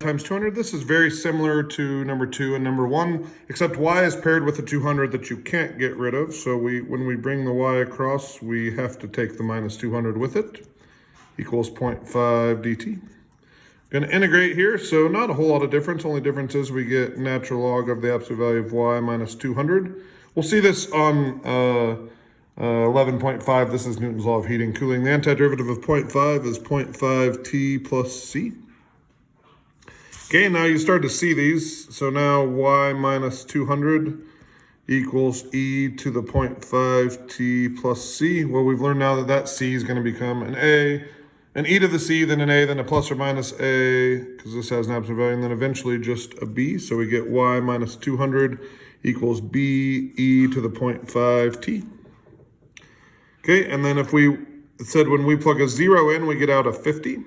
times 200. This is very similar to number 2 and number 1, except y is paired with a 200 that you can't get rid of. So when we bring the y across, we have to take the minus 200 with it, equals 0.5 dt. Going to integrate here, so not a whole lot of difference. Only difference is we get natural log of the absolute value of y minus 200. We'll see this on 11.5. This is Newton's law of heating and cooling. The antiderivative of 0.5 is 0.5 t plus c. Okay, now you start to see these. So now y minus 200 equals e to the 0.5 t plus c. Well, we've learned now that that c is going to become an a, an e to the c, then an a, then a plus or minus a, because this has an absolute value, and then eventually just a b. So we get y minus 200 equals b e to the 0.5 t. Okay, and then if it said when we plug a 0 in, we get out a 50.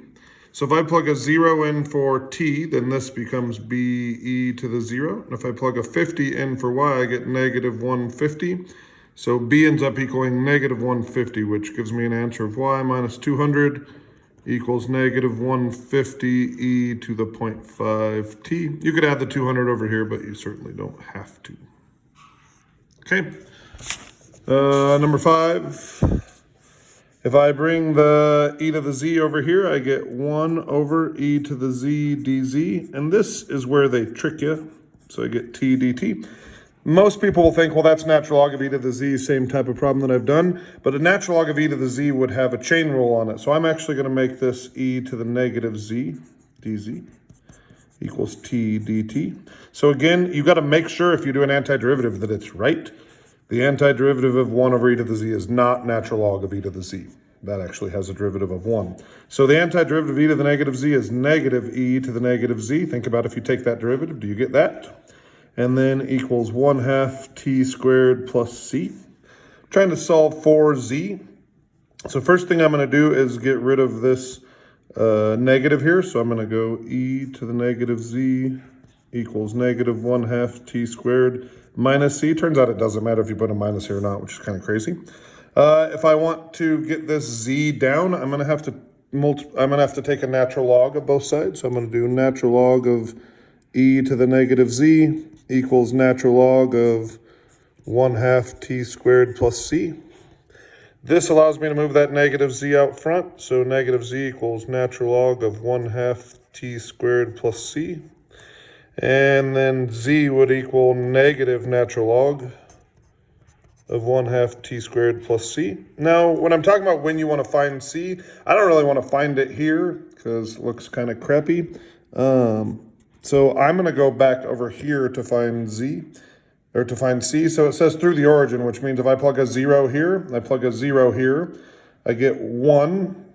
So if I plug a 0 in for t, then this becomes b e to the 0. And if I plug a 50 in for y, I get negative 150. So b ends up equaling negative 150, which gives me an answer of y minus 200 equals negative 150 e to the 0.5 t. You could add the 200 over here, but you certainly don't have to. Okay. Number 5. If I bring the e to the z over here, I get 1 over e to the z dz. And this is where they trick you. So I get t dt. Most people will think, well, that's natural log of e to the z, same type of problem that I've done. But a natural log of e to the z would have a chain rule on it. So I'm actually going to make this e to the negative z dz equals t dt. So again, you've got to make sure if you do an antiderivative that it's right. The antiderivative of 1 over e to the z is not natural log of e to the z. That actually has a derivative of 1. So the antiderivative of e to the negative z is negative e to the negative z. Think about if you take that derivative, do you get that? And then equals 1/2 t squared plus c. I'm trying to solve for z. So first thing I'm going to do is get rid of this negative here. So I'm going to go e to the negative z equals negative 1/2 t squared minus c. Turns out it doesn't matter if you put a minus here or not, which is kind of crazy. If I want to get this z down, I'm going to have to take a natural log of both sides. So I'm going to do natural log of e to the negative z equals natural log of 1/2 t squared plus c. This allows me to move that negative z out front. So negative z equals natural log of 1/2 t squared plus c. And then z would equal negative natural log of 1/2 t squared plus c. Now, when I'm talking about when you want to find c, I don't really want to find it here because it looks kind of crappy. So I'm going to go back over here to find z, or to find c. So it says through the origin, which means if I plug a 0 here, I plug a 0 here, I get 1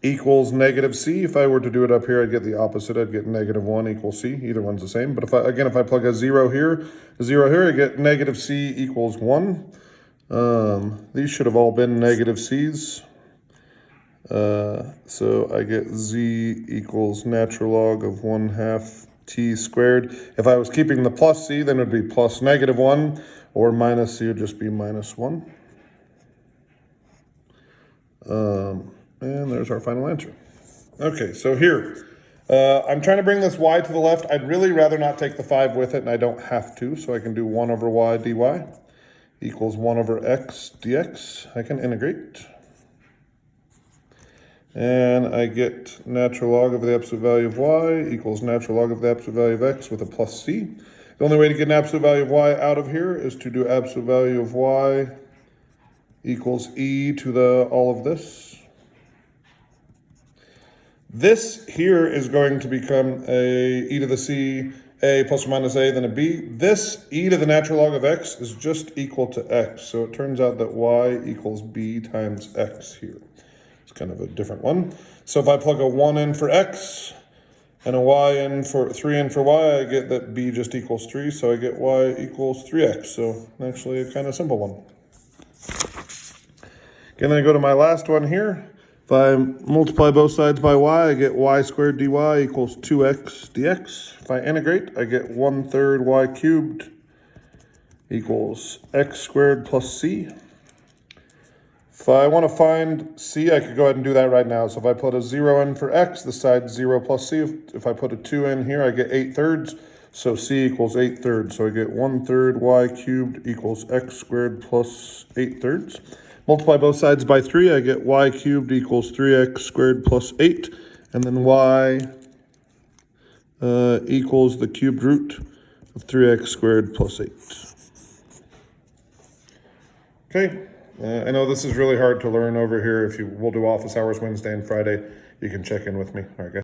equals negative c. If I were to do it up here, I'd get the opposite. I'd get negative 1 equals c. Either one's the same. But if I plug a 0 here, I get negative c equals 1. These should have all been negative c's. So I get z equals natural log of 1/2 t squared. If I was keeping the plus c, then it would be plus negative 1, or minus c would just be minus 1. And there's our final answer. Okay, so here, I'm trying to bring this y to the left. I'd really rather not take the 5 with it, and I don't have to, so I can do 1 over y dy equals 1 over x dx. I can integrate. And I get natural log of the absolute value of y equals natural log of the absolute value of x with a plus c. The only way to get an absolute value of y out of here is to do absolute value of y equals e to the all of this. This here is going to become a e to the c, a plus or minus a, then a b. This e to the natural log of x is just equal to x. So it turns out that y equals b times x here. It's kind of a different one. So if I plug a 1 in for x and a y in for 3 in for y, I get that b just equals 3. So I get y equals 3x. So actually a kind of simple one. Okay, then I go to my last one here. If I multiply both sides by y, I get y squared dy equals 2x dx. If I integrate, I get 1/3 y cubed equals x squared plus c. If I want to find c, I could go ahead and do that right now. So if I put a 0 in for x, the side 0 plus c. If I put a 2 in here, I get 8/3. So c equals 8/3. So I get 1/3 y cubed equals x squared plus 8/3. Multiply both sides by 3, I get y cubed equals 3x squared plus 8. And then y equals the cubed root of 3x squared plus 8. Okay. I know this is really hard to learn over here. If you will do office hours Wednesday and Friday, you can check in with me. All right, guys.